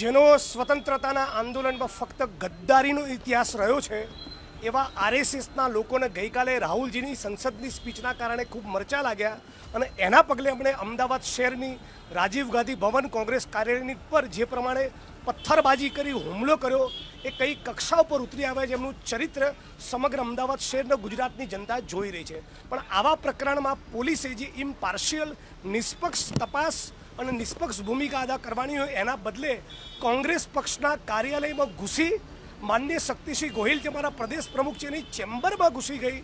જેનો સ્વતંત્રતાના આંદોલનમાં ફક્ત ગદ્દારીનો ઇતિહાસ રહ્યો છે એવા આરએસએસના લોકોને ગઈકાલે રાહુલજીની સંસદની સ્પીચના કારણે ખૂબ મરચા લાગ્યા અને એના પગલે અમને અમદાવાદ શહેરની રાજીવ ગાંધી ભવન કોંગ્રેસ કાર્યાલયની પર જે પ્રમાણે પથ્થરબાજી કરી હુમલો કર્યો એ કઈ કક્ષા ઉપર ઉતરી આવ્યા જેમનું ચરિત્ર સમગ્ર અમદાવાદ શહેરના ગુજરાતની જનતા જોઈ રહી છે। પણ આવા પ્રકરણમાં પોલીસે જે ઇમ્પાર્શિયલ નિષ્પક્ષ તપાસ અને નિષ્પક્ષ ભૂમિકા અદા કરવાની હોય એના બદલે કોંગ્રેસ પક્ષના કાર્યાલયમાં ઘૂસી માનનીય શક્તિસિંહ ગોહિલ જે મારા પ્રદેશ પ્રમુખ છે એની ચેમ્બરમાં ઘૂસી ગઈ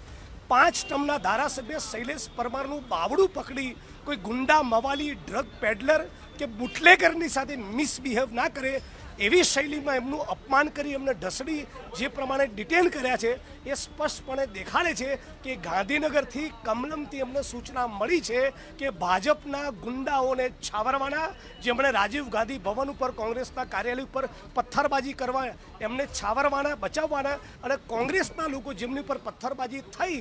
5 ટર્મના ધારાસભ્ય શૈલેષ પરમારનું બાવડું પકડી કોઈ ગુંડા મવાલી ડ્રગ પેડલર કે બુટલેગરની સાથે મિસબિહેવ ના કરે એવી શૈલીમાં એમનું અપમાન કરી એમને ઢસડી જે પ્રમાણે ડિટેન કર્યા છે એ સ્પષ્ટપણે દેખાડે છે કે ગાંધીનગરથી કમલમથી એમને સૂચના મળી છે કે ભાજપના ગુંડાઓને છાવરવાના જેમણે રાજીવ ગાંધી ભવન ઉપર કોંગ્રેસના કાર્યાલય ઉપર પથ્થરબાજી કરવા એમને છાવરવાના બચાવવાના અને કોંગ્રેસના લોકો જેમની ઉપર પથ્થરબાજી થઈ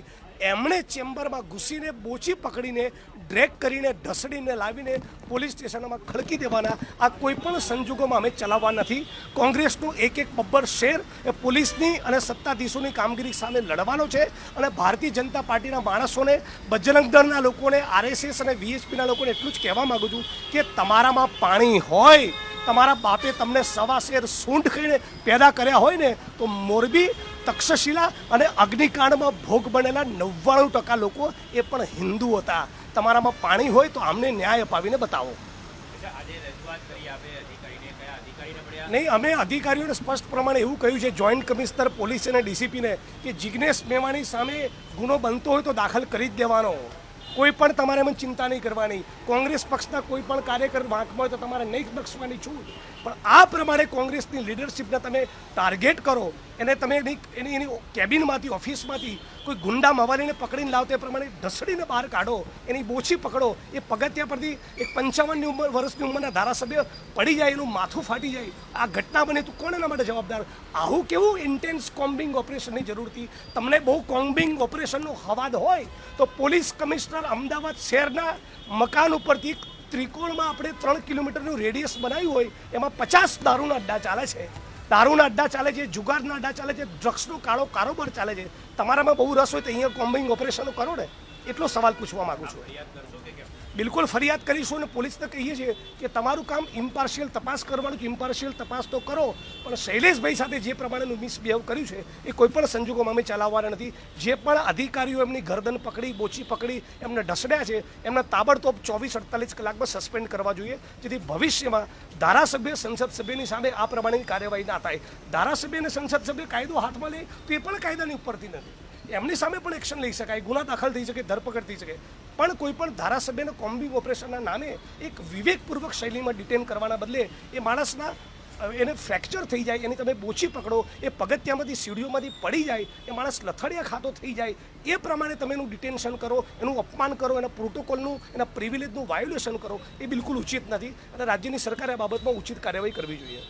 એમણે ચેમ્બરમાં ઘૂસીને બોચી પકડીને ડ્રેગ કરીને ઢસડીને લાવીને પોલીસ સ્ટેશનમાં ખડકી દેવાના આ કોઈપણ સંજોગોમાં અમે ચલાવવા નથી। કોંગ્રેસનું એક બબ્બર શેર એ પોલીસની અને સત્તાધીશોની કામગીરી સામે લડવાનો છે અને ભારતીય જનતા પાર્ટીના માણસોને બજરંગ દળના લોકોને આરએસએસ અને વીએચપીના લોકોને એટલું જ કહેવા માગું છું કે તમારામાં પાણી હોય તમારા બાપે તમને સવા શેર સૂંઢ ખાઈને પેદા કર્યા હોય ને તો મોરબી તક્ષશિલા અને અગ્નિકાંડમાં ભોગ બનેલા 99% લોકો એ પણ હિન્દુ હતા। તમારામાં પાણી હોય તો અમને ન્યાય અપાવીને બતાવો। નહીં, અમે અધિકારીઓને સ્પષ્ટ પ્રમાણે એવું કહ્યું છે જોઈન્ટ કમિશનર પોલીસ અને ડીસીપીને કે જિગ્નેશ મેવાણી સામે ગુનો બનતો હોય તો દાખલ કરી જ દેવાનો, કોઈ પણ તમારે એમાં ચિંતા નહીં કરવાની। કોંગ્રેસ પક્ષના કોઈ પણ કાર્યકર વાંકમાં હોય તો તમારે નહીં બક્ષવાની છૂટ, પણ આ પ્રમાણે કોંગ્રેસની લીડરશીપને તમે ટાર્ગેટ કરો એને તમે એની કેબિનમાંથી ઓફિસમાંથી કોઈ ગુંડા મવાલીને પકડીને લાવતા એ પ્રમાણે ઢસડીને બહાર કાઢો, એની બોછી પકડો, એ પગથિયા પરથી એક 55 વર્ષની ઉંમરના ધારાસભ્ય પડી જાય, એનું માથું ફાટી જાય, આ ઘટના બને તો કોણ એના માટે જવાબદાર? આવું કેવું ઇન્ટેન્સ કોમ્બિંગ ઓપરેશનની જરૂર હતી? તમને બહુ કોમ્બિંગ ઓપરેશનનો હવાદ હોય તો પોલીસ કમિશનર અમદાવાદ શહેરના મકાન ઉપરથી ત્રિકોણમાં આપણે 3 કિલોમીટરનું રેડિયસ બનાવ્યું હોય એમાં 50 દારૂના અડ્ડા ચાલે છે, દારૂના અડ્ડા ચાલે છે, જુગારના અડ્ડા ચાલે છે, ડ્રગ્સનો કાળો કારોબાર ચાલે છે। તમારામાં બહુ રસ હોય તો અહીંયા કોમ્બિંગ ઓપરેશનો કરો ને, એટલો સવાલ પૂછવા માગું છું। બિલકુલ ફરિયાદ કરીશું અને પોલીસને કહીએ છીએ કે તમારું કામ ઇમ્પાર્શિયલ તપાસ કરવાનું છે, ઇમ્પાર્શિયલ તપાસ તો કરો, પણ શૈલેષભાઈ સાથે જે પ્રમાણેનું મિસબિહેવ કર્યું છે એ કોઈપણ સંજોગોમાં અમે ચલાવવાના નથી। જે પણ અધિકારીઓ એમની ગરદન પકડી બોચી પકડી એમને ઢસડ્યા છે એમને તાબડતોબ 24-48 કલાકમાં સસ્પેન્ડ કરવા જોઈએ, જેથી ભવિષ્યમાં ધારાસભ્ય સંસદ સભ્યની સામે આ પ્રમાણેની કાર્યવાહી ના થાય। ધારાસભ્ય અને સંસદ સભ્ય કાયદો હાથમાં લે તો એ પણ કાયદાની ઉપરથી નથી, એમની સામે પણ એક્શન લઈ શકાય, ગુના દાખલ થઈ શકે, ધરપકડ થઈ શકે, પણ કોઈ પણ ધારાસભ્યને કોમ્બિંગ ઓપરેશનના નામે એક વિવેકપૂર્વક શૈલીમાં ડિટેન કરવાના બદલે એ માણસના એને ફ્રેક્ચર થઈ જાય, એની તમે બોચી પકડો, એ પગથિયામાંથી સીડીઓમાંથી પડી જાય, એ માણસ લથડિયા ખાતો થઈ જાય, એ પ્રમાણે તમે એનું ડિટેન્શન કરો, એનું અપમાન કરો, એના પ્રોટોકોલનું એના પ્રિવિલેજનું વાયોલેશન કરો, એ બિલકુલ ઉચિત નથી અને રાજ્યની સરકારે આ બાબતમાં ઉચિત કાર્યવાહી કરવી જોઈએ।